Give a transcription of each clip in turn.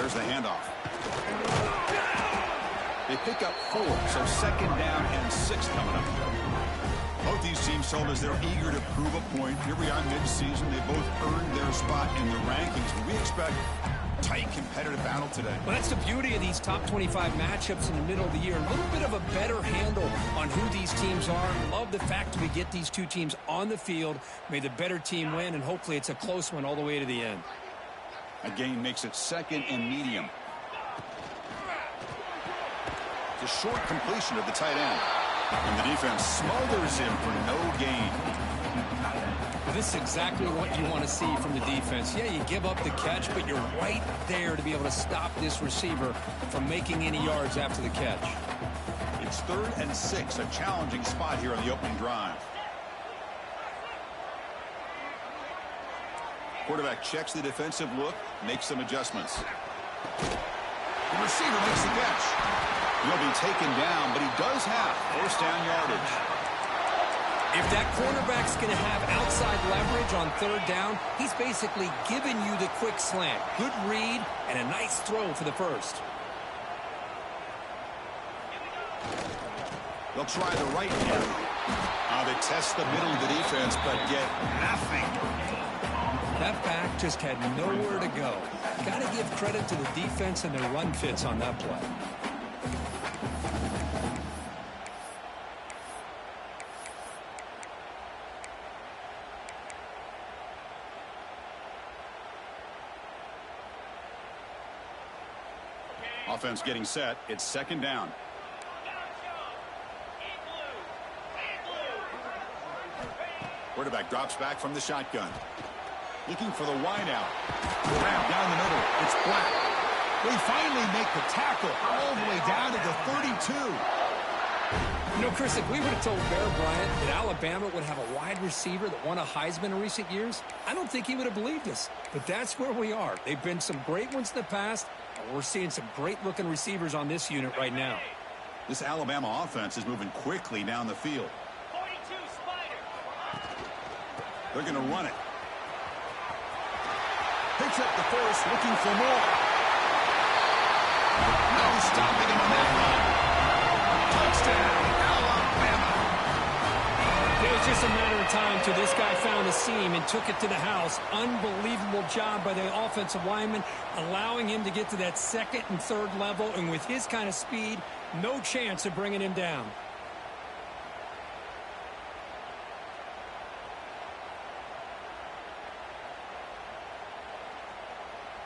There's the handoff. They pick up 4, so 2nd down and 6 coming up. Both these teams told us they're eager to prove a point. Here we are mid-season. They both earned their spot in the rankings. We expect tight competitive battle today. Well, that's the beauty of these top 25 matchups in the middle of the year. A little bit of a better handle on who these teams are. Love the fact that we get these two teams on the field. May the better team win, and hopefully it's a close one all the way to the end. A gain makes it 2nd and medium. It's a short completion of the tight end. And the defense smothers him for no gain. This is exactly what you want to see from the defense. Yeah, you give up the catch, but you're right there to be able to stop this receiver from making any yards after the catch. It's 3rd and 6, a challenging spot here on the opening drive. Quarterback checks the defensive look, makes some adjustments. The receiver makes the catch. He'll be taken down, but he does have 1st down yardage. If that cornerback's going to have outside leverage on 3rd down, he's basically giving you the quick slant. Good read and a nice throw for the 1st. They'll try the right hand. They test the middle of the defense, but get nothing. That back just had nowhere to go. Got to give credit to the defense and their run fits on that play. Offense getting set. It's 2nd down. Quarterback drops back from the shotgun. Looking for the wideout. Grab down the middle. It's Black. They finally make the tackle all the way down to the 32. You know, Chris, if we would have told Bear Bryant that Alabama would have a wide receiver that won a Heisman in recent years, I don't think he would have believed us. But that's where we are. They've been some great ones in the past, and we're seeing some great-looking receivers on this unit right now. This Alabama offense is moving quickly down the field. 42 Spider. They're going to run it. Picks up the first, looking for more. No stopping him on that run. Touchdown, Alabama. It was just a matter of time till this guy found a seam and took it to the house. Unbelievable job by the offensive lineman, allowing him to get to that 2nd and 3rd level, and with his kind of speed, no chance of bringing him down.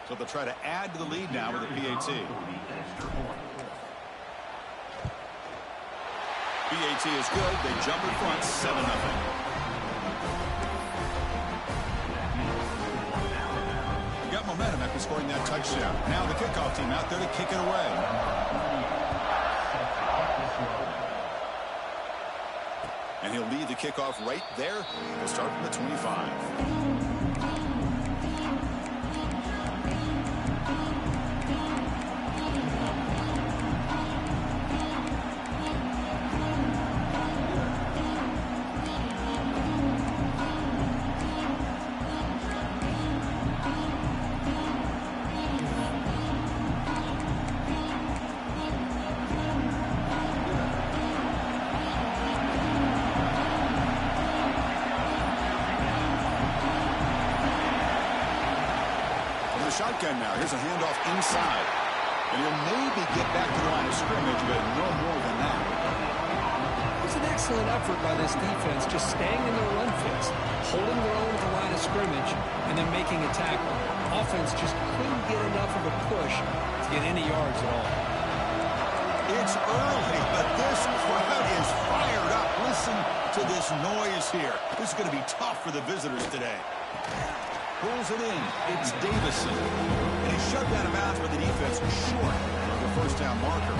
So they'll try to add to the lead now with a PAT. PAT is good. They jump in front, 7-0. Got momentum after scoring that touchdown. Now the kickoff team out there to kick it away. And he'll lead the kickoff right there. He'll start from the 25. Shotgun now. Here's a handoff inside. And he'll maybe get back to the line of scrimmage, but no more than that. It was an excellent effort by this defense, just staying in their run fits, holding their own at the line of scrimmage, and then making a tackle. Offense just couldn't get enough of a push to get any yards at all. It's early, but this crowd is fired up. Listen to this noise here. This is going to be tough for the visitors today. Pulls it in. It's Davison. And he's shoved out of bounds by the defense short of the 1st down marker.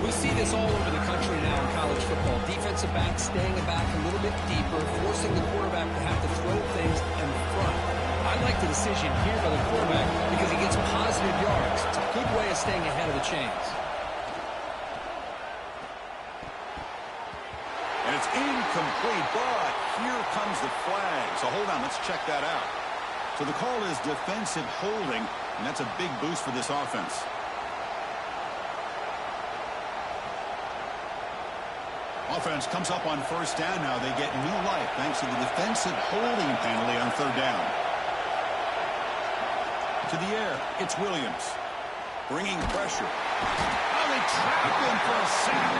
We see this all over the country now in college football. Defensive backs staying back a little bit deeper, forcing the quarterback to have to throw things in front. I like the decision here by the quarterback because he gets positive yards. It's a good way of staying ahead of the chains. And it's incomplete, but here comes the flag. So hold on, let's check that out. So the call is defensive holding, and that's a big boost for this offense. Offense comes up on first down now. They get new life thanks to the defensive holding penalty on third down. To the air, it's Williams. Bringing pressure. Oh, they trap him for a sack.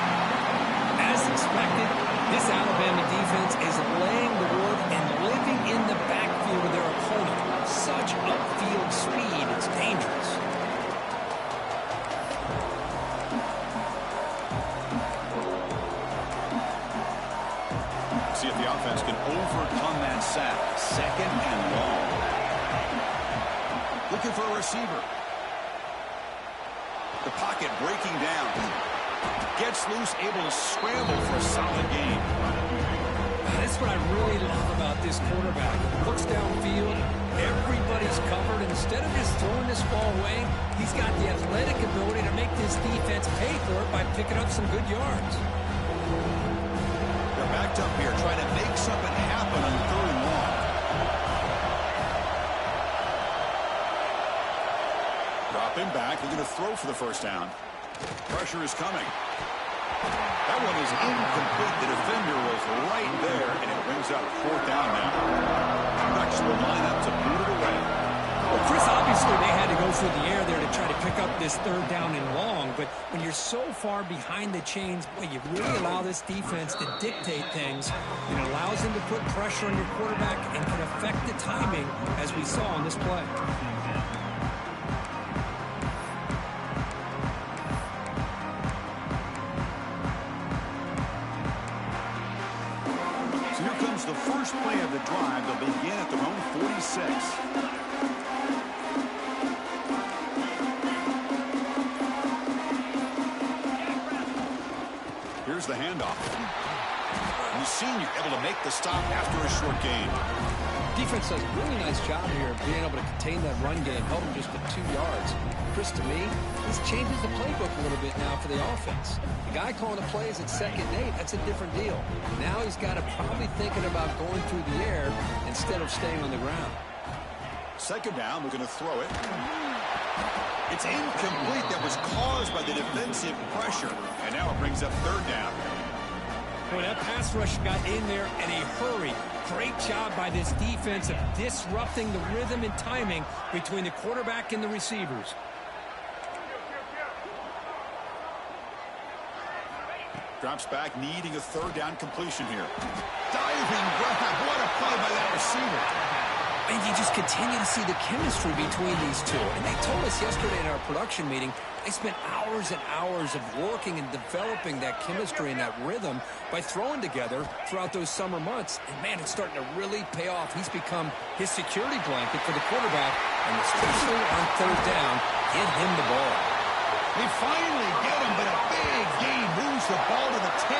As expected, this Alabama defense is laying the wood and living in the backfield of their opponent. Such upfield speed, it's dangerous. See if the offense can overcome that sack. Second and long. Looking for a receiver. The pocket breaking down. Gets loose, able to scramble for a solid gain. That's what I really love about this quarterback. Looks downfield, everybody's covered. Instead of just throwing this ball away, he's got the athletic ability to make this defense pay for it by picking up some good yards. They're backed up here, trying to make something happen on third and long. Dropping back, they're going to throw for the first down. Pressure is coming. That one is incomplete. The defender was right there, and it brings up fourth down now. Rex will line up to boot it away. Well, Chris, obviously they had to go through the air there to try to pick up this third down and long, but when you're so far behind the chains, boy, you really allow this defense to dictate things. It allows them to put pressure on your quarterback and can affect the timing, as we saw on this play. The first play of the drive. They'll begin at their own 46. Here's the handoff. And the senior able to make the stop after a short gain. Defense does a really nice job here of being able to contain that run game, held him just to 2 yards. Chris, to me, this changes the playbook a little bit now for the offense. The guy calling the plays at 2nd and 8, that's a different deal. Now he's got to probably thinking about going through the air instead of staying on the ground. Second down, we're going to throw it. It's incomplete. That was caused by the defensive pressure. And now it brings up third down. Boy, that pass rush got in there in a hurry. Great job by this defense of disrupting the rhythm and timing between the quarterback and the receivers. Drops back, needing a third down completion here. Diving grab. What a play by that receiver. And you just continue to see the chemistry between these two. And they told us yesterday in our production meeting, they spent hours and hours of working and developing that chemistry and that rhythm by throwing together throughout those summer months. And, man, it's starting to really pay off. He's become his security blanket for the quarterback, and especially on third down, get him the ball. They finally get him, but a big gain moves the ball to the 10.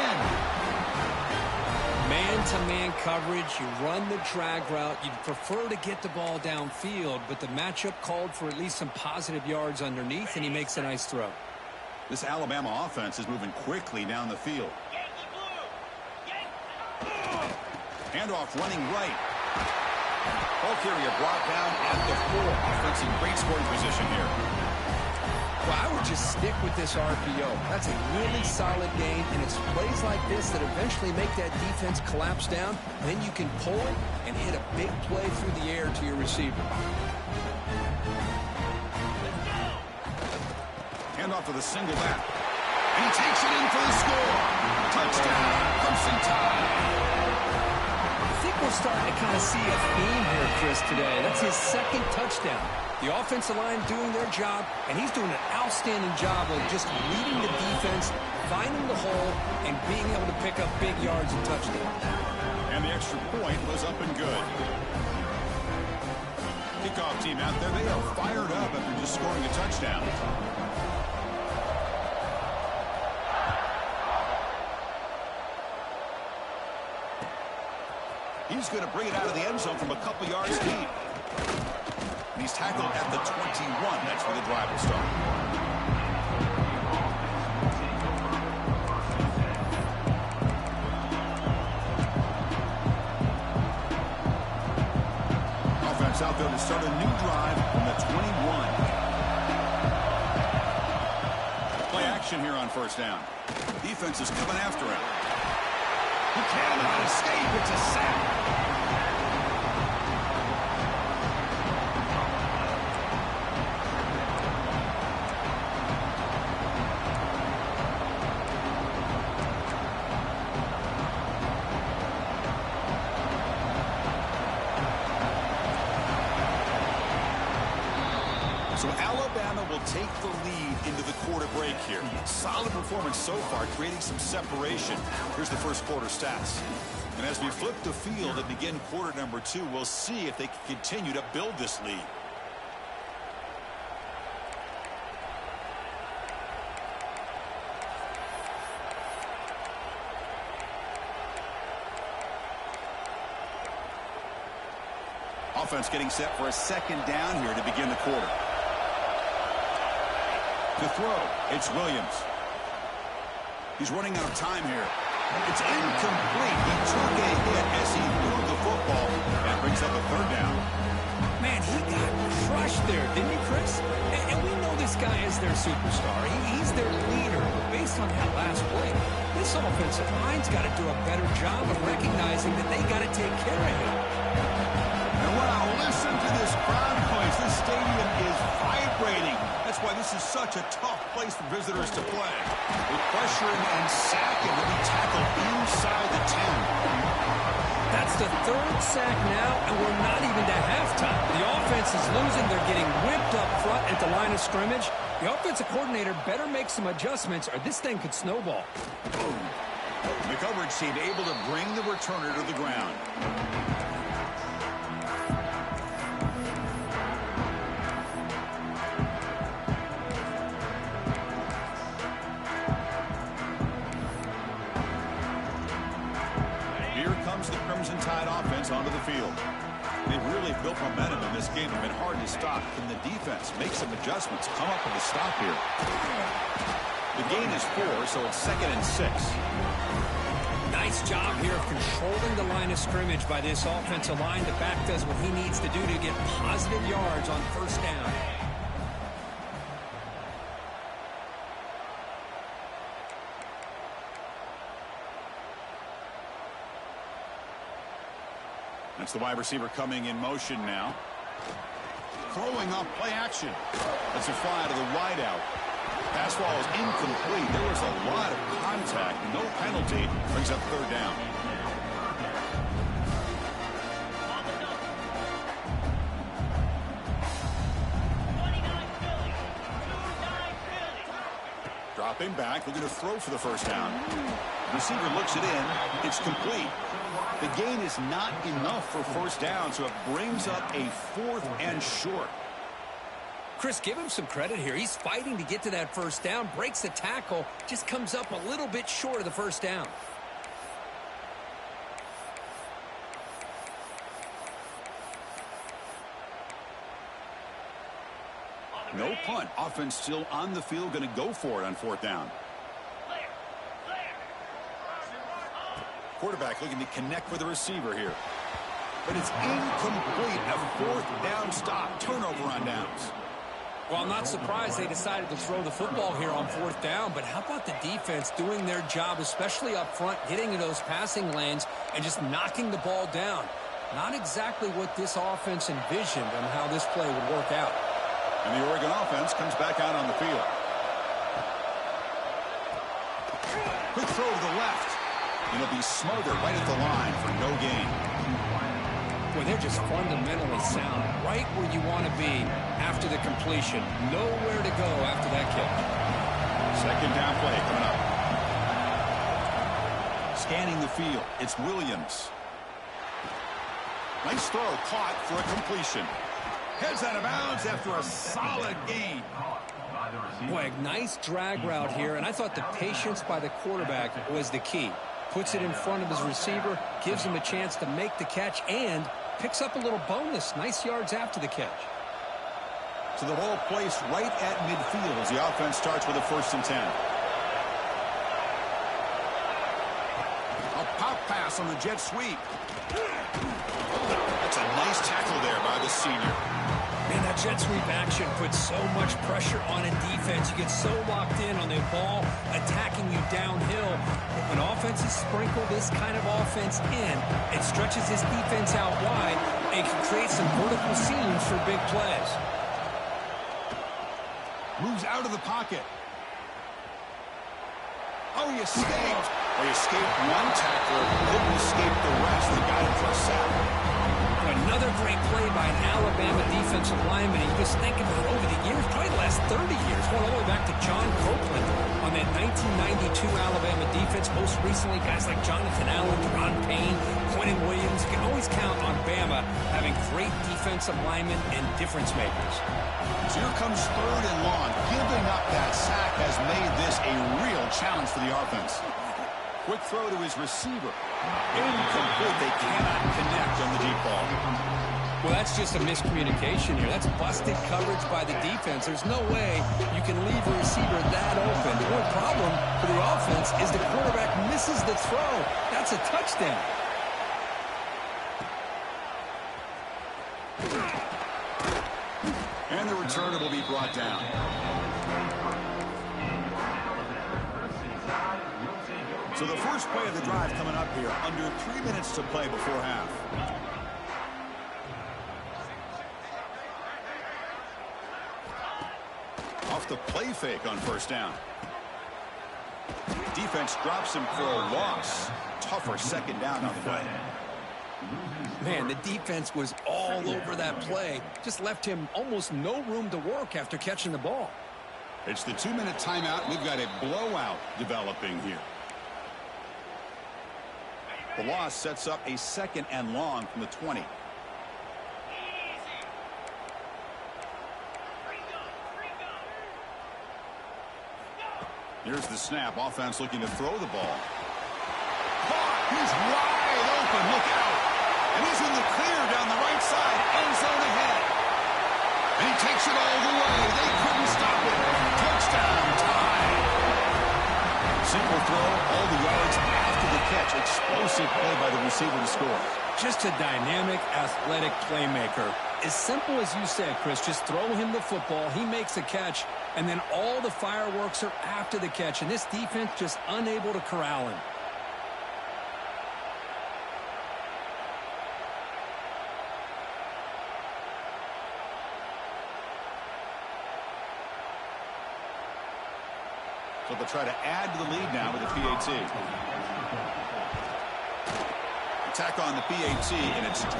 Man-to-man coverage, you run the drag route. You'd prefer to get the ball downfield, but the matchup called for at least some positive yards underneath, and he makes a nice throw. This Alabama offense is moving quickly down the field. Handoff running right. Ball carrier brought down at the 4. Offense in great scoring position here. Well, I would just stick with this RPO. That's a really solid gain, and it's plays like this that eventually make that defense collapse down. Then you can pull it and hit a big play through the air to your receiver. Handoff with a single back. And he takes it in for the score. Touchdown, Crimson Tide. I think we're starting to kind of see a theme here, Chris, today. That's his 2nd touchdown. The offensive line doing their job, and he's doing an outstanding job of just leading the defense, finding the hole, and being able to pick up big yards and touchdowns. And the extra point was up and good. Kickoff team out there, they are fired up after just scoring a touchdown. He's going to bring it out of the end zone from a couple yards deep. And he's tackled at the 21. That's where the drive will start. offense out there to start a new drive from the 21. Play action here on first down. Defense is coming after him. He cannot escape. It's a sack. So Alabama will take the lead into the quarter break here. Solid performance so far, creating some separation. Here's the first quarter stats. And as we flip the field and begin quarter number 2, we'll see if they can continue to build this lead. Offense getting set for a second down here to begin the quarter. To throw, it's Williams. He's running out of time here. It's incomplete. He took a hit as he threw the football. That brings up a third down. Man, he got crushed there, didn't he, Chris? And we know this guy is their superstar. He's their leader. But based on that last play, this offensive line's got to do a better job of recognizing that they got to take care of him. And wow, listen to this crowd noise. This stadium is vibrating. That's why this is such a tough place for visitors to play. They pressure him and sack him when he tackled inside the 10. That's the third sack now, and we're not even to halftime. The offense is losing. They're getting whipped up front at the line of scrimmage. The offensive coordinator better make some adjustments, or this thing could snowball. Boom. The coverage team able to bring the returner to the ground. The Crimson Tide offense onto the field. They've really built momentum in this game. It's been hard to stop. Can the defense make some adjustments? Come up with a stop here. The gain is 4, so it's 2nd and 6. Nice job here of controlling the line of scrimmage by this offensive line. The back does what he needs to do to get positive yards on first down. That's the wide receiver coming in motion now. Throwing off play action. That's a fly to the wideout. Pass ball is incomplete. There was a lot of contact. No penalty. Brings up third down. Dropping back, looking to throw for the first down. Receiver looks it in. It's complete. The gain is not enough for first down, so it brings up a 4th and short. Chris, give him some credit here. He's fighting to get to that first down, breaks the tackle, just comes up a little bit short of the first down. No punt. Offense still on the field, going to go for it on 4th down. Quarterback looking to connect with the receiver here. But it's incomplete. A 4th down stop. Turnover on downs. Well, I'm not surprised they decided to throw the football here on 4th down, but how about the defense doing their job, especially up front, getting in those passing lanes and just knocking the ball down? Not exactly what this offense envisioned on how this play would work out. And the Oregon offense comes back out on the field. Quick throw to the left. And it'll be smothered right at the line for no gain. Boy, they're just fundamentally sound. Right where you want to be after the completion. Nowhere to go after that catch. Second down play coming up. Scanning the field. It's Williams. Nice throw caught for a completion. Heads out of bounds after a solid gain. Boy, nice drag route here, and I thought the patience by the quarterback was the key. Puts it in front of his receiver, gives him a chance to make the catch, and picks up a little bonus. Nice yards after the catch. So the ball placed right at midfield as the offense starts with a 1st and 10. A pop pass on the jet sweep. A That's a nice tackle there by the senior. Man, that jet sweep action puts so much pressure on a defense. You get so locked in on the ball attacking you downhill. But when offenses sprinkle this kind of offense in, it stretches this defense out wide and can create some vertical seams for big plays. Moves out of the pocket. Oh, he escaped. Well, he escaped one tackler, didn't escape the rest. They got him for a sack. Another great play by an Alabama defensive lineman. You just think about it over the years, probably the last 30 years, going all the way back to John Copeland on that 1992 Alabama defense. Most recently, guys like Jonathan Allen, Ron Payne, Quentin Williams. You can always count on Bama having great defensive linemen and difference makers. So here comes 3rd and long. Giving up that sack has made this a real challenge for the offense. Quick throw to his receiver. Incomplete. They cannot connect on the deep ball. Well, that's just a miscommunication here. That's busted coverage by the defense. There's no way you can leave a receiver that open. The only problem for the offense is the quarterback misses the throw. That's a touchdown. And the returner will be brought down. So the first play of the drive coming up here. Under 3 minutes to play before half. Off the play fake on first down. Defense drops him for a loss. Tougher second down on the way. Man, the defense was all over that play. Just left him almost no room to work after catching the ball. It's the 2-minute timeout. We've got a blowout developing here. The loss sets up a 2nd and long from the 20. Here's the snap. Offense looking to throw the ball. He's wide open. Look out. And he's in the clear down the right side. End zone ahead. And he takes it all the way. They couldn't stop it. Touchdown time. Simple throw. All the yards after the catch. Explosive play by the receiver to score. Just a dynamic, athletic playmaker. As simple as you said, Chris, just throw him the football. He makes a catch. And then all the fireworks are after the catch. And this defense just unable to corral him. So they'll try to add to the lead now with the PAT. Attack on the PAT, and it's 21-0.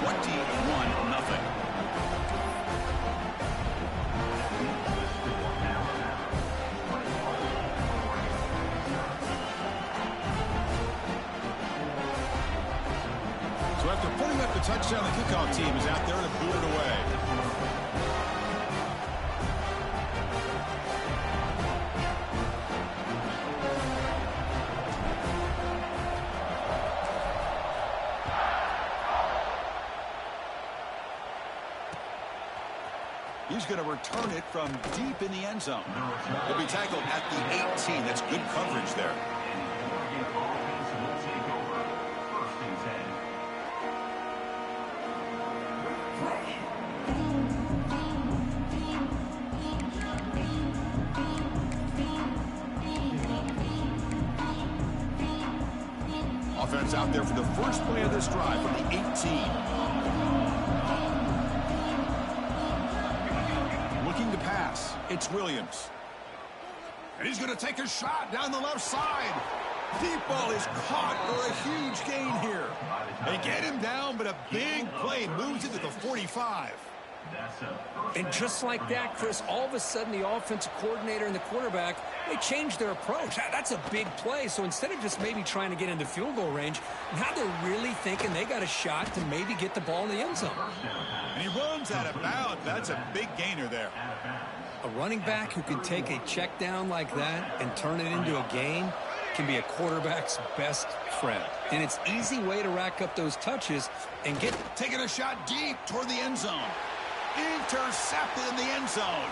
So after putting up the touchdown, the kickoff team is out there to boot it away. He's going to return it from deep in the end zone. He'll be tackled at the 18. That's good coverage there. Offense out there for the first play of this drive from the 18. Looking to pass. It's Williams. And he's going to take a shot down the left side. Deep ball is caught for a huge gain here. They get him down, but a big play moves it to the 45. And just like that, Chris, all of a sudden the offensive coordinator and the quarterback, they changed their approach. That's a big play. So instead of just maybe trying to get into field goal range, now they're really thinking they got a shot to maybe get the ball in the end zone. And he runs out of bounds. That's a big gainer there. A running back who can take a check down like that and turn it into a gain can be a quarterback's best friend. And it's an easy way to rack up those touches and get... Taking a shot deep toward the end zone. Intercepted in the end zone.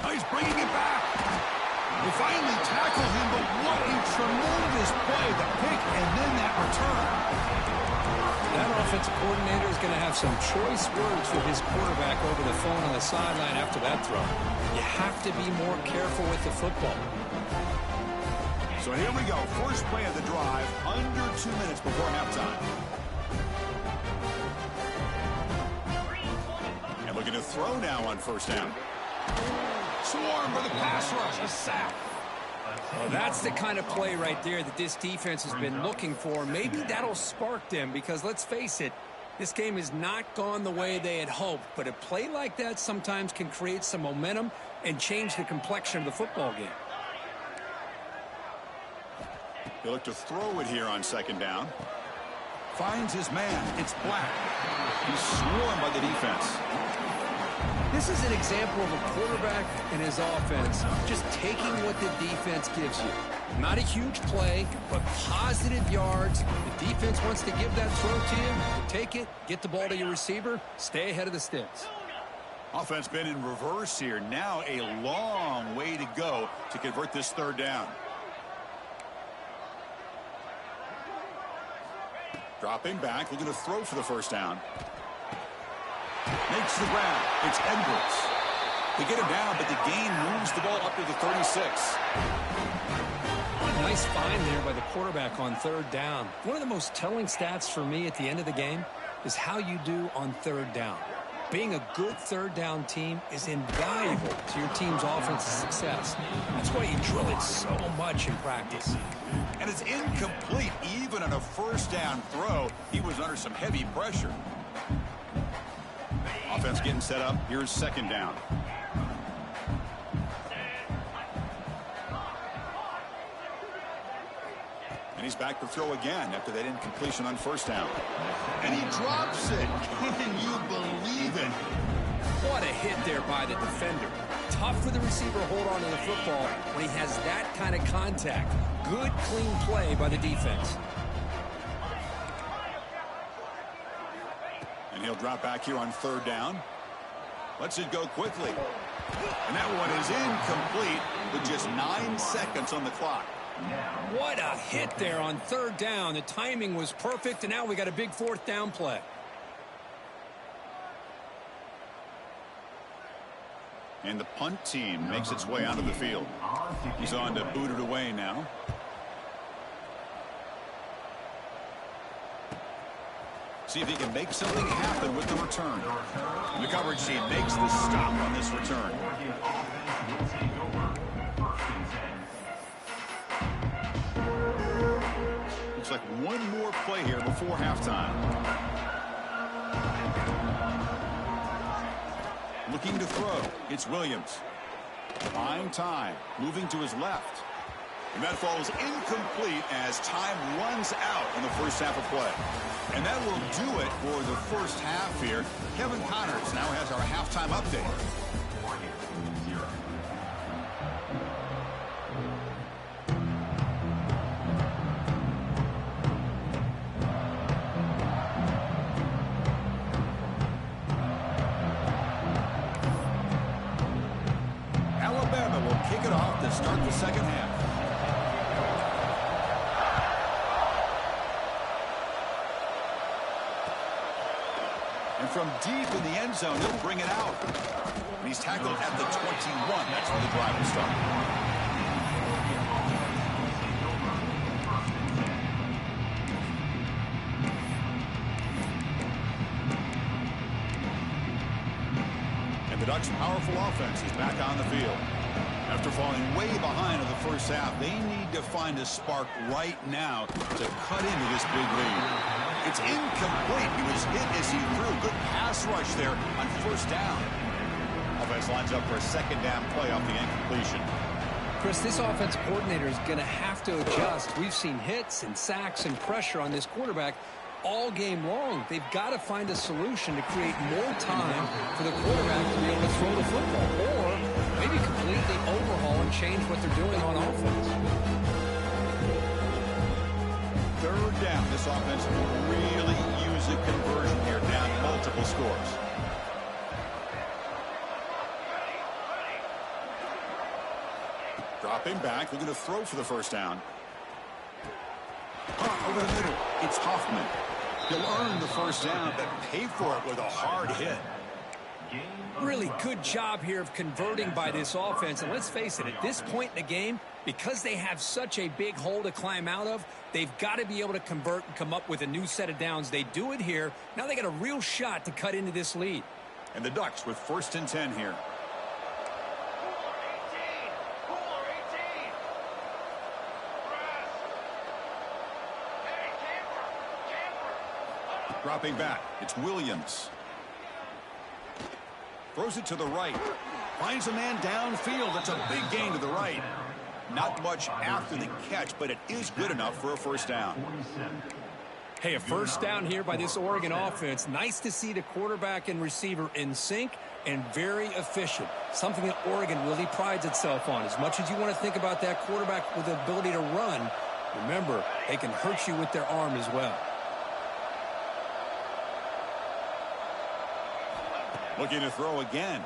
Oh, he's bringing it back. They finally tackle him, but what a tremendous play. The pick and then that return. That offensive coordinator is going to have some choice words with his quarterback over the phone on the sideline after that throw. You have to be more careful with the football. So here we go. First play of the drive, under 2 minutes before halftime. And looking to throw now on first down. Swarm for the pass rush, a sack. Well, that's the kind of play right there that this defense has been looking for. Maybe that'll spark them because, let's face it, this game has not gone the way they had hoped. But a play like that sometimes can create some momentum and change the complexion of the football game. They look to throw it here on second down. Finds his man. It's Black. He's swarmed by the defense. This is an example of a quarterback and his offense just taking what the defense gives you. Not a huge play, but positive yards. The defense wants to give that throw to you. Take it, get the ball to your receiver, stay ahead of the sticks. Offense been in reverse here. Now a long way to go to convert this third down. Dropping back, looking to throw for the first down. Makes the ground. It's Edwards. They get him down, but the gain moves the ball up to the 36. Nice find there by the quarterback on third down. One of the most telling stats for me at the end of the game is how you do on third down. Being a good third down team is invaluable to your team's offensive success. That's why you drill it so much in practice. And it's incomplete. Even on a first down throw, he was under some heavy pressure. Offense getting set up. Here's second down. And he's back to throw again after that incompletion on first down. And he drops it. Can you believe it? What a hit there by the defender. Tough for the receiver to hold on to the football when he has that kind of contact. Good, clean play by the defense. And he'll drop back here on third down. Lets it go quickly. And that one is incomplete with just 9 seconds on the clock. What a hit there on third down. The timing was perfect, and now we got a big fourth down play. And the punt team makes its way out of the field. He's on to boot it away now. See if he can make something happen with the return. And the coverage team makes the stop on this return. Looks like one more play here before halftime. Looking to throw. It's Williams. Buying time. Moving to his left. And that falls incomplete as time runs out in the first half of play. And that will do it for the first half here. Kevin Connors now has our halftime update. Alabama will kick it off to start the second half. And from deep in the end zone, he'll bring it out. And he's tackled at the 21. That's where the drive will start. And the Ducks' powerful offense is back on the field. After falling way behind in the first half, they need to find a spark right now to cut into this big lead. It's incomplete. He was hit as he threw. Good pass rush there on first down. Offense lines up for a second down play off the incompletion. Chris, this offensive coordinator is going to have to adjust. We've seen hits and sacks and pressure on this quarterback all game long. They've got to find a solution to create more time for the quarterback to be able to throw the football, or maybe completely overhaul and change what they're doing on offense. Third down. This offense will really use a conversion here, down multiple scores. Dropping back, looking to throw for the first down. Over the middle, it's Hoffman. He'll earn the first down, but pay for it with a hard hit. Really good job here of converting by this offense. And let's face it, at this point in the game, because they have such a big hole to climb out of, they've got to be able to convert and come up with a new set of downs. They do it here. Now they got a real shot to cut into this lead. And the Ducks with 1st and 10 here. Dropping back, it's Williams. Throws it to the right. Finds a man downfield. It's a big gain to the right. Not much after the catch, but it is good enough for a first down. Hey, a first down here by this Oregon offense. Nice to see the quarterback and receiver in sync and very efficient. Something that Oregon really prides itself on. As much as you want to think about that quarterback with the ability to run, remember, they can hurt you with their arm as well. Looking to throw again.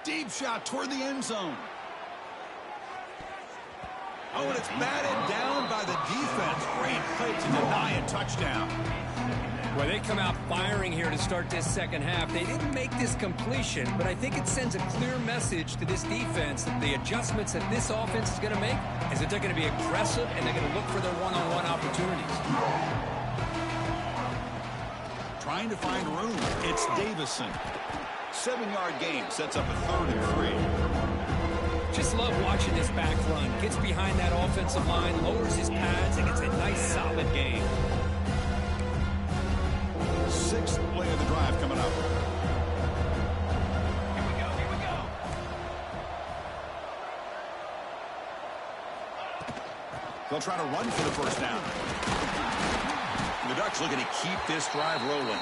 Deep shot toward the end zone. Oh, and it's batted down by the defense. Great play to deny a touchdown. Well, they come out firing here to start this second half. They didn't make this completion, but I think it sends a clear message to this defense that the adjustments that this offense is going to make is that they're going to be aggressive and they're going to look for their one-on-one opportunities. Trying to find room. It's Davison. 7-yard gain sets up a 3rd and 3. Just love watching this back run. Gets behind that offensive line, lowers his pads, and gets a nice solid gain. 6th play of the drive coming up. Here we go. They'll try to run for the first down. The Ducks looking to keep this drive rolling.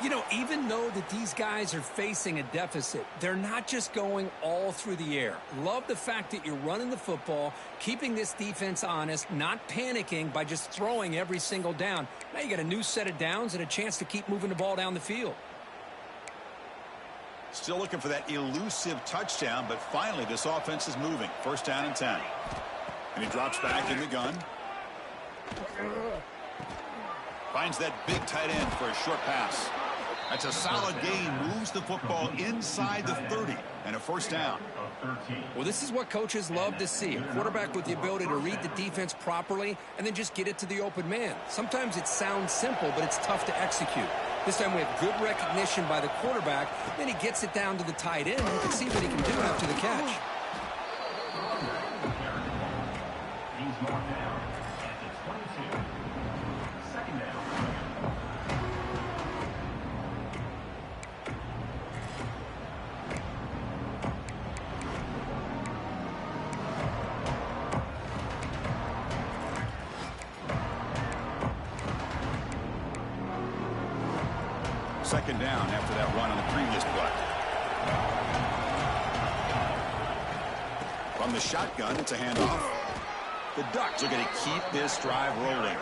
You know, even though that these guys are facing a deficit, they're not just going all through the air. Love the fact that you're running the football, keeping this defense honest, not panicking by just throwing every single down. Now you got a new set of downs and a chance to keep moving the ball down the field. Still looking for that elusive touchdown, but finally this offense is moving. 1st down and 10. And he drops back in the gun. Finds that big tight end for a short pass. That's a solid gain. Moves the football inside the 30 and a first down. Well, this is what coaches love to see. A quarterback with the ability to read the defense properly and then just get it to the open man. Sometimes it sounds simple, but it's tough to execute. This time we have good recognition by the quarterback. Then he gets it down to the tight end. You can see what he can do after the catch. He's marked down at the 22. 2nd down. Second down after that run on the previous play. From the shotgun, it's a handoff. The Ducks are going to keep this drive rolling.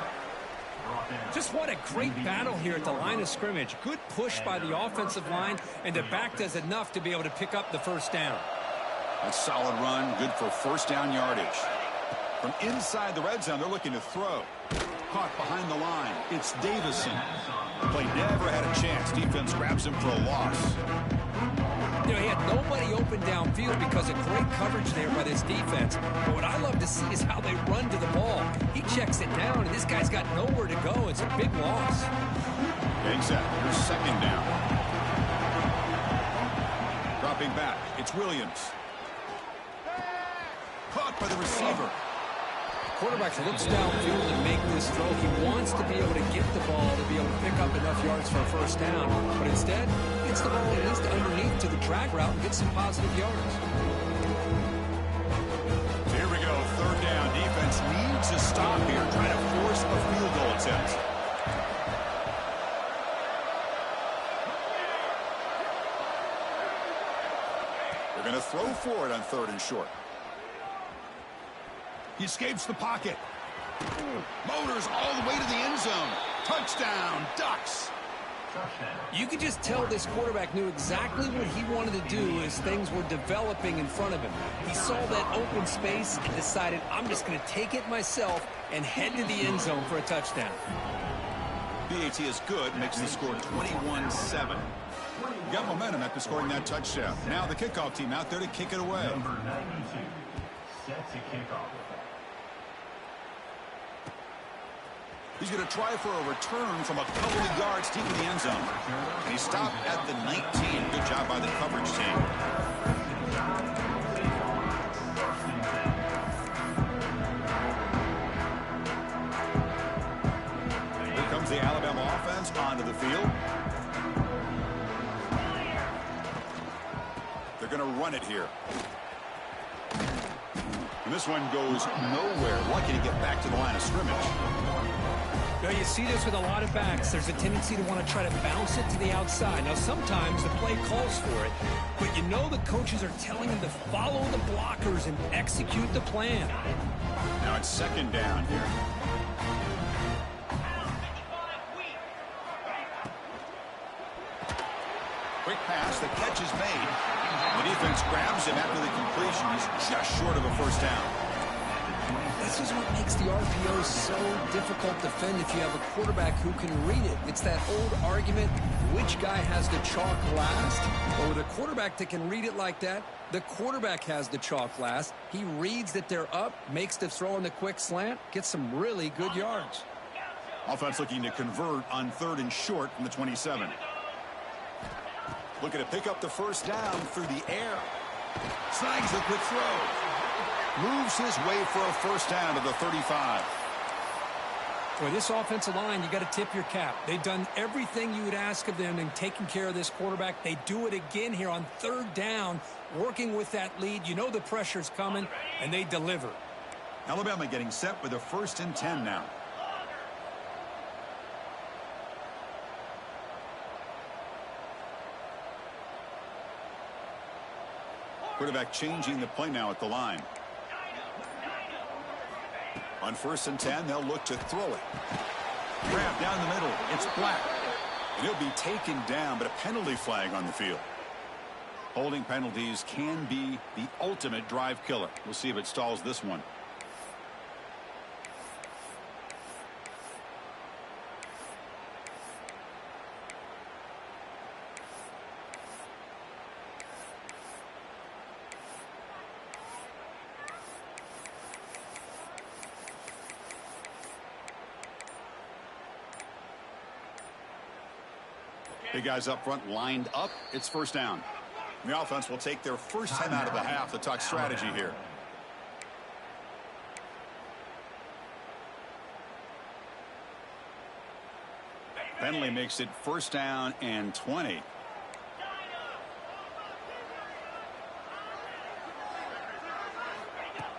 Just what a great battle here at the line of scrimmage. Good push by the offensive line, and the back does enough to be able to pick up the first down. A solid run, good for first down yardage. From inside the red zone, they're looking to throw. Caught behind the line. It's Davison. The play never had a chance. Defense grabs him for a loss. You know, he had nobody open downfield because of great coverage there by this defense. But what I love to see is how they run to the ball. He checks it down, and this guy's got nowhere to go. It's a big loss. Getting set. Here's 2nd down. Dropping back. It's Williams. Caught by the receiver. Quarterback looks downfield and make this throw. He wants to be able to get the ball to be able to pick up enough yards for a first down. But instead, gets the ball at least underneath to the drag route and gets some positive yards. Here we go. 3rd down. Defense needs to stop here. Trying to force a field goal attempt. They're going to throw for it on 3rd and short. He escapes the pocket. Motors all the way to the end zone. Touchdown, Ducks. You could just tell this quarterback knew exactly what he wanted to do as things were developing in front of him. He saw that open space and decided, I'm just going to take it myself and head to the end zone for a touchdown. PAT is good, makes the score 21-7. Got momentum after scoring that touchdown. Now the kickoff team out there to kick it away. Number 92, set to kick off. He's going to try for a return from a couple of yards deep in the end zone. And he stopped at the 19. Good job by the coverage team. Here comes the Alabama offense onto the field. They're going to run it here. And this one goes nowhere. Lucky to get back to the line of scrimmage. You see this with a lot of backs. There's a tendency to want to try to bounce it to the outside. Now, sometimes the play calls for it, but you know the coaches are telling them to follow the blockers and execute the plan. Now it's second down here. Quick pass, the catch is made. The defense grabs him after the completion. He's just short of a first down. This is what makes the RPO so difficult to defend if you have a quarterback who can read it. It's that old argument, which guy has the chalk last? Or with a quarterback that can read it like that, the quarterback has the chalk last. He reads that they're up, makes the throw in the quick slant, gets some really good yards. Offense looking to convert on 3rd and short from the 27. Looking to pick up the first down through the air. Snags a quick throw. Moves his way for a first down to the 35. Boy, this offensive line, you got to tip your cap. They've done everything you would ask of them in taking care of this quarterback. They do it again here on 3rd down, working with that lead. You know the pressure's coming, and they deliver. Alabama getting set with a 1st and 10 now. Quarterback changing the play now at the line. On 1st and 10, they'll look to throw it. Grab down the middle. It's Black. And he'll be taken down, but a penalty flag on the field. Holding penalties can be the ultimate drive killer. We'll see if it stalls this one. Big guys up front lined up. It's first down. And the offense will take their first time out of the half to talk strategy here. Penalty makes it first down and 20.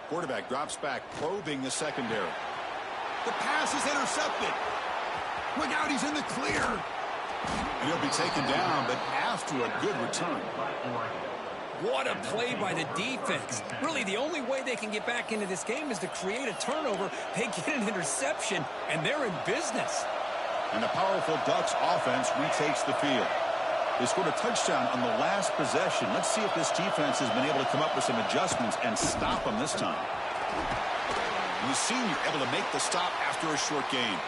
Quarterback drops back, probing the secondary. The pass is intercepted. Look out, he's in the clear. And he'll be taken down, but after a good return. What a play by the defense. Really, the only way they can get back into this game is to create a turnover. They get an interception, and they're in business. And the powerful Ducks offense retakes the field. They scored a touchdown on the last possession. Let's see if this defense has been able to come up with some adjustments and stop them this time. And the senior able to make the stop after a short gain.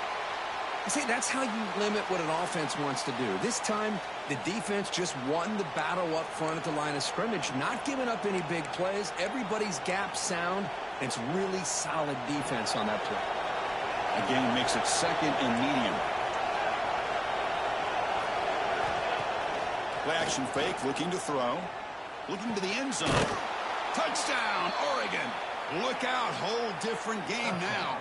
See, that's how you limit what an offense wants to do. This time, the defense just won the battle up front at the line of scrimmage, not giving up any big plays. Everybody's gap sound. It's really solid defense on that play. Again, makes it 2nd and medium. Play action fake, looking to throw. Looking to the end zone. Touchdown, Oregon. Look out, whole different game now.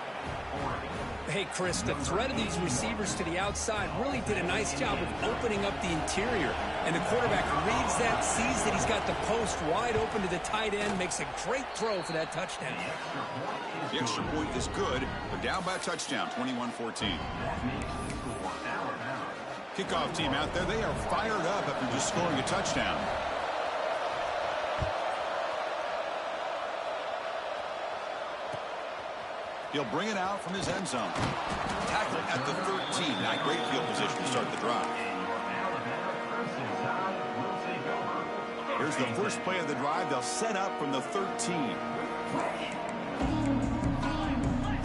Hey, Chris, the threat of these receivers to the outside really did a nice job of opening up the interior. And the quarterback reads that, sees that he's got the post wide open to the tight end, makes a great throw for that touchdown. The extra point is good. They're down by a touchdown, 21-14. Kickoff team out there, they are fired up after just scoring a touchdown. He'll bring it out from his end zone. Tackle at the 13. Not great field position to start the drive. Here's the first play of the drive. They'll set up from the 13.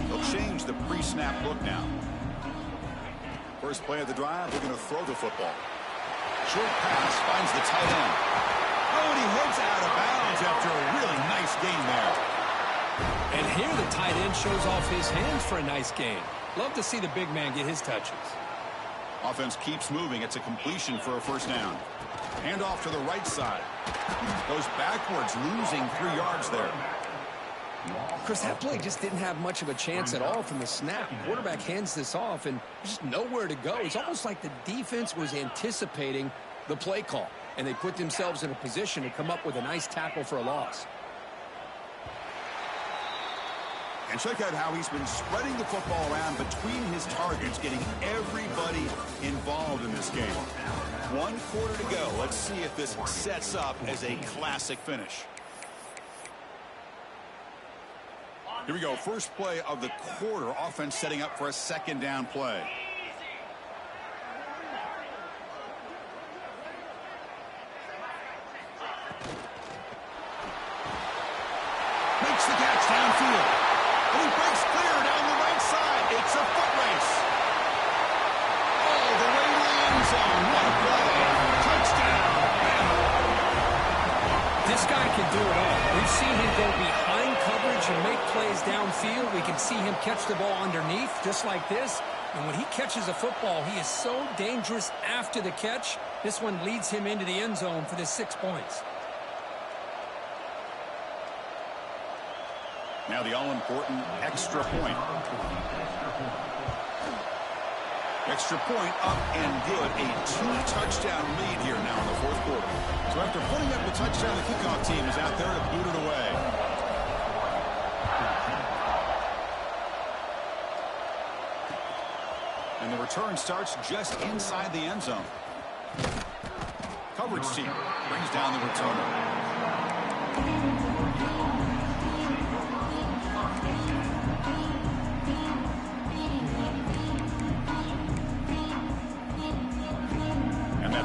They'll change the pre-snap look now. First play of the drive, they're going to throw the football. Short pass finds the tight end. Oh, and he heads out of bounds after a really nice gain there. And here the tight end shows off his hands for a nice gain. Love to see the big man get his touches. Offense keeps moving. It's a completion for a first down. Hand off to the right side. Goes backwards, losing 3 yards there. Chris, that play just didn't have much of a chance at all from the snap. Quarterback hands this off, and just nowhere to go. It's almost like the defense was anticipating the play call, and they put themselves in a position to come up with a nice tackle for a loss. And check out how he's been spreading the football around between his targets, getting everybody involved in this game. 1 quarter to go. Let's see if this sets up as a classic finish. Here we go. First play of the quarter. Offense setting up for a second down play. Makes the catch downfield. And he breaks clear down the right side. It's a foot race. All the way to the end zone. What a play. Touchdown. This guy can do it all. We've seen him go behind coverage and make plays downfield. We can see him catch the ball underneath just like this. And when he catches a football, he is so dangerous after the catch. This one leads him into the end zone for the 6 points. Now the all-important extra point. Extra point up and good. A 2-touchdown lead here now in the 4th quarter. So after putting up the touchdown, the kickoff team is out there to boot it away. And the return starts just inside the end zone. Coverage team brings down the returner.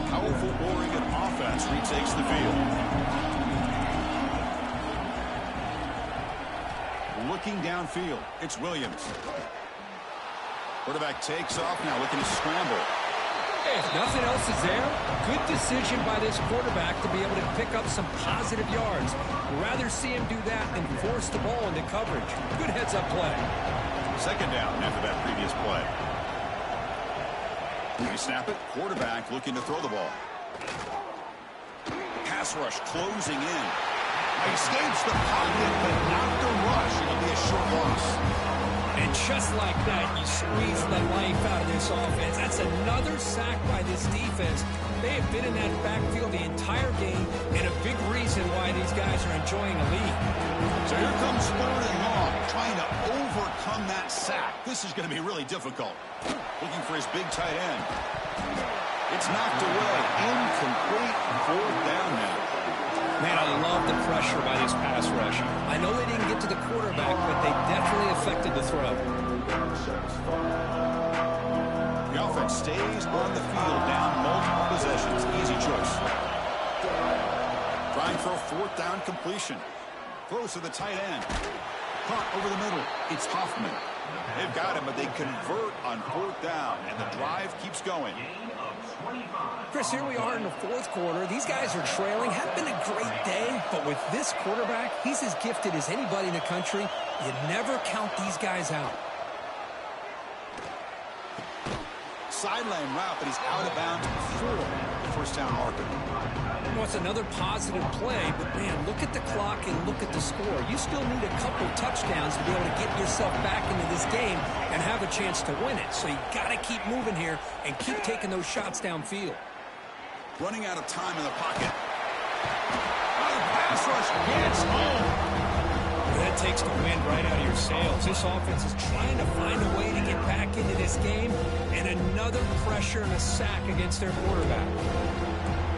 Powerful Oregon offense retakes the field. Looking downfield, it's Williams. Quarterback takes off now, looking to scramble. If nothing else is there, good decision by this quarterback to be able to pick up some positive yards. Rather see him do that than force the ball into coverage. Good heads-up play. Second down after that previous play. They snap it. Quarterback looking to throw the ball. Pass rush closing in. He escapes the pocket, but not the rush. It'll be a short loss. And just like that, you squeeze the life out of this offense. That's another sack by this defense. They have been in that backfield the entire game, and a big reason why these guys are enjoying a lead. So here comes 3rd and long, trying to overcome that sack. This is going to be really difficult. Looking for his big tight end. It's knocked away. Incomplete. 4th down now. Man, I love the pressure by this pass rush. I know they didn't get to the quarterback, but they definitely affected the throw. The offense stays on the field, down multiple possessions. Easy choice. Trying for a 4th down completion. Throws to the tight end. Caught over the middle. It's Hoffman. They've got him, but they convert on 4th down, and the drive keeps going. Chris, here we are in the 4th quarter. These guys are trailing. Hasn't been a great day, but with this quarterback, he's as gifted as anybody in the country. You never count these guys out. Sideline route, but he's out of bounds before the first down marker. Well, it's another positive play, but man, look at the clock and look at the score. You still need a couple touchdowns to be able to get yourself back into this game and have a chance to win it. So you got to keep moving here and keep taking those shots downfield. Running out of time in the pocket. The pass rush gets home. That takes the wind right out of your sails. This offense is trying to find a way to get back into this game, and another pressure and a sack against their quarterback.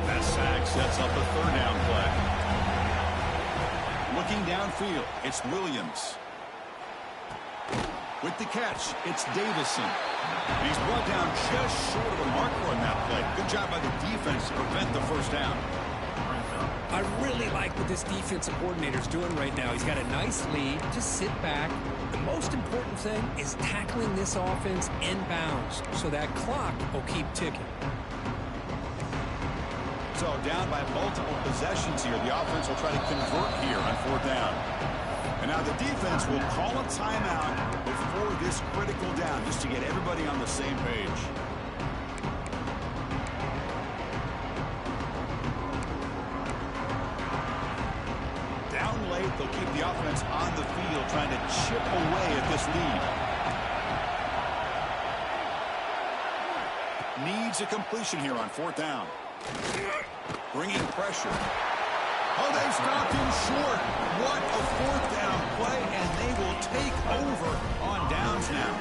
That sack sets up a 3rd down play. Looking downfield, it's Williams. With the catch, it's Davison. He's brought down just short of a marker on that play. Good job by the defense to prevent the first down. I really like what this defensive coordinator's doing right now. He's got a nice lead. Just sit back. The most important thing is tackling this offense inbounds so that clock will keep ticking. So down by multiple possessions here. The offense will try to convert here on 4th down. And now the defense will call a timeout before this critical down just to get everybody on the same page. Down late, they'll keep the offense on the field trying to chip away at this lead. Needs a completion here on 4th down. Bringing pressure. Oh, they've stopped him short. What a 4th down play, and they will take over on downs now.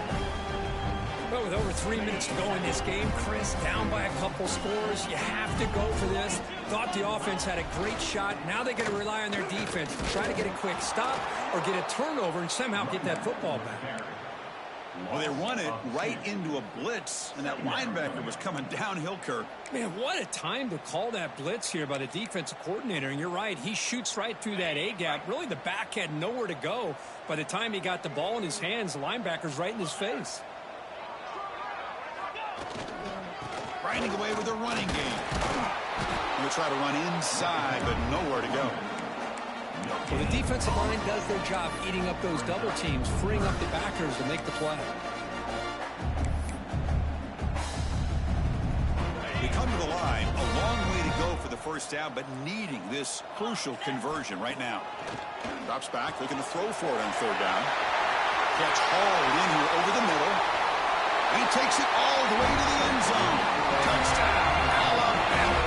Well, with over 3 minutes to go in this game, Chris, down by a couple scores, you have to go for this. Thought the offense had a great shot. Now they're going to rely on their defense to try to get a quick stop or get a turnover and somehow get that football back. Well, they run it right into a blitz, and that linebacker was coming downhill, Kirk. Man, what a time to call that blitz here by the defensive coordinator. And you're right, he shoots right through that A-gap. Really, the back had nowhere to go. By the time he got the ball in his hands, the linebacker's right in his face. Grinding away with a running game. They'll try to run inside, but nowhere to go. Well, the defensive line does their job eating up those double teams, freeing up the backers to make the play. They come to the line, a long way to go for the 1st down, but needing this crucial conversion right now. Drops back, looking to throw for it on 3rd down. Catch hauled in here over the middle. And he takes it all the way to the end zone. Touchdown, Alabama.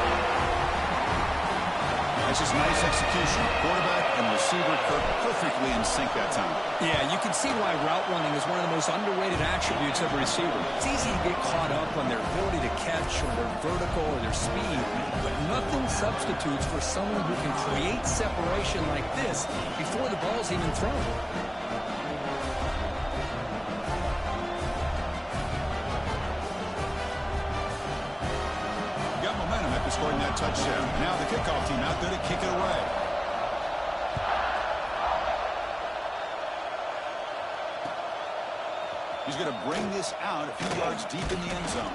That's just nice execution. Quarterback and receiver perfectly in sync that time. Yeah, you can see why route running is one of the most underrated attributes of a receiver. It's easy to get caught up on their ability to catch or their vertical or their speed, but nothing substitutes for someone who can create separation like this before the ball's even thrown. Scoring that touchdown. Now the kickoff team out there to kick it away. He's going to bring this out a few yards deep in the end zone.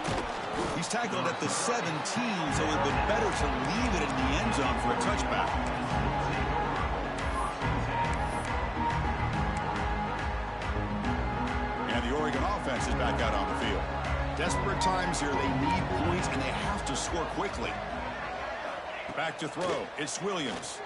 He's tackled at the 17, so it would have been better to leave it in the end zone for a touchback. And the Oregon offense is back out on the field. Desperate times here. They need points, and they have to score quickly. Back to throw. It's Williams.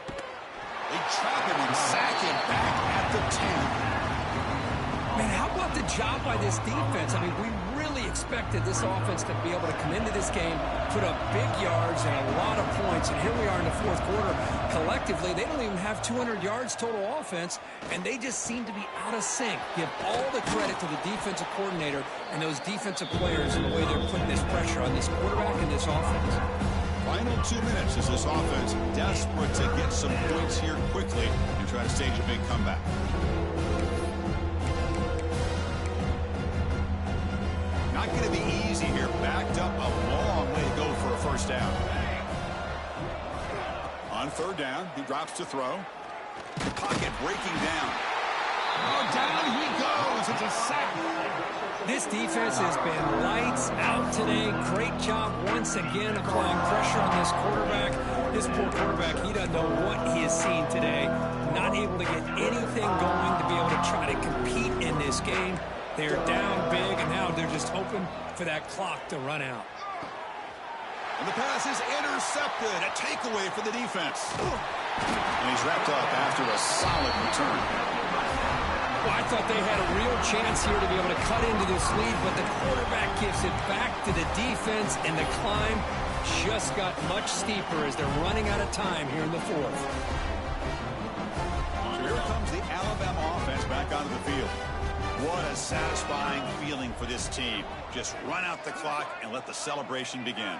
They trap him and sack him back at the 10. Man, how about the job by this defense? I mean, we really expected this offense to be able to come into this game, put up big yards and a lot of points, and here we are in the 4th quarter. Collectively, they don't even have 200 yards total offense, and they just seem to be out of sync. Give all the credit to the defensive coordinator and those defensive players in the way they're putting this pressure on this quarterback and this offense. Final 2 minutes as this offense desperate to get some points here quickly and try to stage a big comeback. Not going to be easy here. Backed up a long way to go for a 1st down. On 3rd down, he drops to throw. Pocket breaking down. Oh, down he goes. It's a sack. This defense has been lights out today. Great job once again applying pressure on this quarterback. This poor quarterback, he doesn't know what he has seen today. Not able to get anything going to be able to try to compete in this game. They're down big, and now they're just hoping for that clock to run out. And the pass is intercepted. A takeaway for the defense. And he's wrapped up after a solid return. Well, I thought they had a real chance here to be able to cut into this lead, but the quarterback gives it back to the defense, and the climb just got much steeper as they're running out of time here in the 4th. So here comes the Alabama offense back onto the field. What a satisfying feeling for this team. Just run out the clock and let the celebration begin.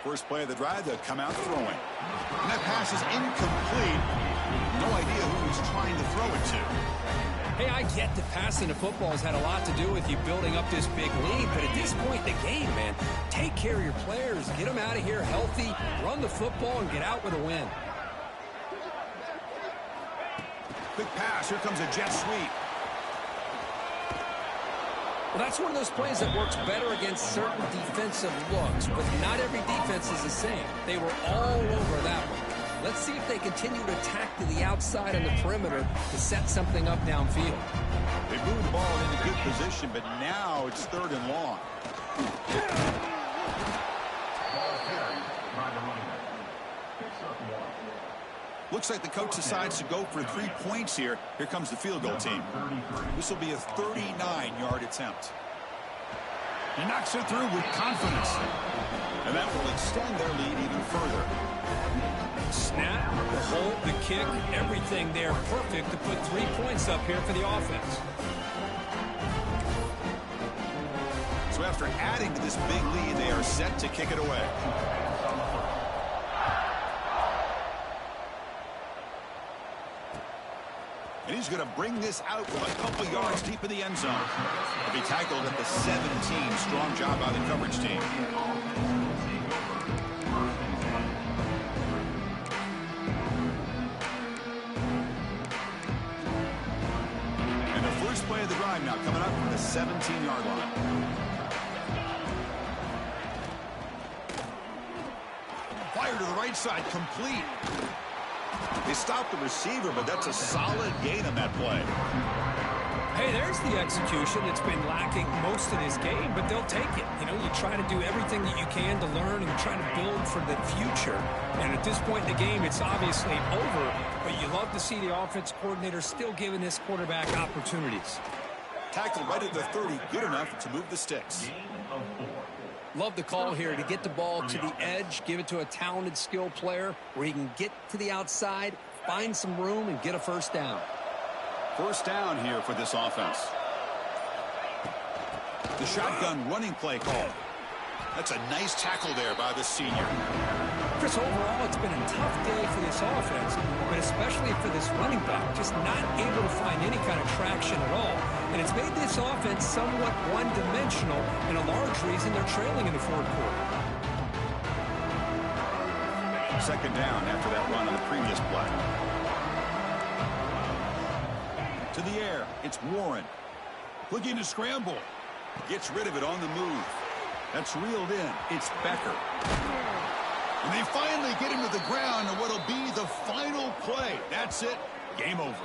First play of the drive, they'll come out throwing. And that pass is incomplete. No idea who he's trying to throw it to. Hey, I get that passing the football has had a lot to do with you building up this big lead, but at this point in the game, man, take care of your players, get them out of here healthy, run the football, and get out with a win. Quick pass. Here comes a jet sweep. Well, that's one of those plays that works better against certain defensive looks, but not every defense is the same. They were all over that one. Let's see if they continue to attack to the outside on the perimeter to set something up downfield. They moved the ball into good position, but now it's 3rd and long. Looks like the coach decides to go for 3 points here. Here comes the field goal team. This will be a 39-yard attempt. He knocks it through with confidence. And that will extend their lead even further. Snap, the hold, the kick, everything there perfect to put 3 points up here for the offense. So after adding to this big lead, they are set to kick it away. And he's going to bring this out from a couple yards deep in the end zone. He'll be tackled at the 17. Strong job by the coverage team. And the first play of the drive now coming up from the 17-yard line. Fire to the right side, complete. They stopped the receiver, but that's a solid gain on that play. Hey, there's the execution that's been lacking most of this game, but they'll take it. You know, you try to do everything that you can to learn and try to build for the future. And at this point in the game, it's obviously over, but you love to see the offense coordinator still giving this quarterback opportunities. Tackled right at the 30, good enough to move the sticks. Love the call here to get the ball to the edge, give it to a talented, skilled player where he can get to the outside, find some room, and get a first down. First down here for this offense. The shotgun running play call. That's a nice tackle there by the senior. Chris, overall, it's been a tough day for this offense, but especially for this running back, just not able to find any kind of traction at all. And it's made this offense somewhat one-dimensional, and a large reason they're trailing in the 4th quarter. Second down after that run on the previous play. To the air, it's Warren. Looking to scramble. Gets rid of it on the move. That's reeled in. It's Becker. And they finally get him to the ground, and what'll be the final play. That's it. Game over.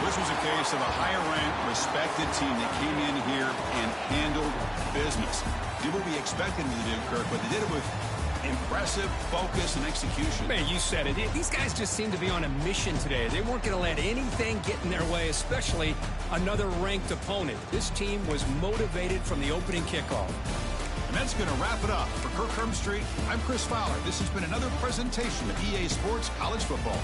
This was a case of a higher-ranked, respected team that came in here and handled business. Did what we expected them to do, Kirk, but they did it with impressive focus and execution. Man, you said it. These guys just seem to be on a mission today. They weren't going to let anything get in their way, especially another ranked opponent. This team was motivated from the opening kickoff. And that's going to wrap it up. For Kirk Street, I'm Chris Fowler. This has been another presentation of EA Sports College Football.